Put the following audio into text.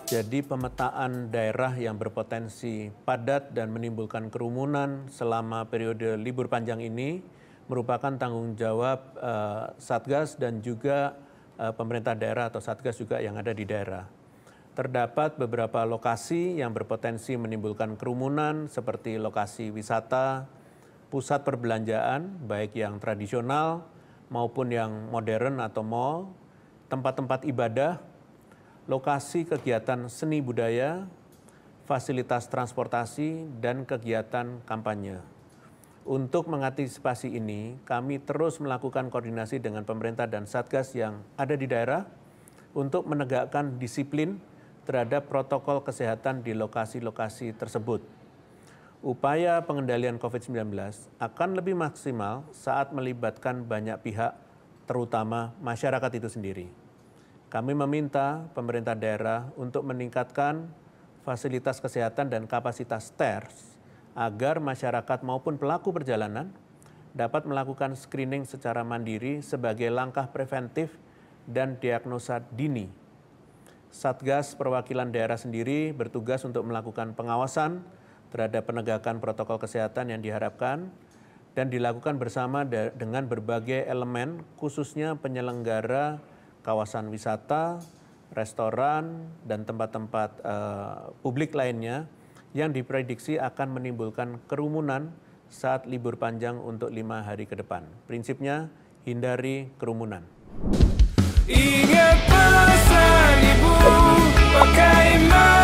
Jadi pemetaan daerah yang berpotensi padat dan menimbulkan kerumunan selama periode libur panjang ini merupakan tanggung jawab Satgas dan juga pemerintah daerah atau Satgas juga yang ada di daerah. Terdapat beberapa lokasi yang berpotensi menimbulkan kerumunan seperti lokasi wisata, pusat perbelanjaan baik yang tradisional maupun yang modern atau mall, tempat-tempat ibadah, lokasi kegiatan seni budaya, fasilitas transportasi, dan kegiatan kampanye. Untuk mengantisipasi ini, kami terus melakukan koordinasi dengan pemerintah dan Satgas yang ada di daerah untuk menegakkan disiplin terhadap protokol kesehatan di lokasi-lokasi tersebut. Upaya pengendalian COVID-19 akan lebih maksimal saat melibatkan banyak pihak, terutama masyarakat itu sendiri. Kami meminta pemerintah daerah untuk meningkatkan fasilitas kesehatan dan kapasitas TERS agar masyarakat maupun pelaku perjalanan dapat melakukan screening secara mandiri sebagai langkah preventif dan diagnosa dini. Satgas perwakilan daerah sendiri bertugas untuk melakukan pengawasan terhadap penegakan protokol kesehatan yang diharapkan dan dilakukan bersama dengan berbagai elemen, khususnya penyelenggara kawasan wisata, restoran, dan tempat-tempat publik lainnya yang diprediksi akan menimbulkan kerumunan saat libur panjang untuk 5 hari ke depan. Prinsipnya, hindari kerumunan. Ingat pesan ibu, pakai masker.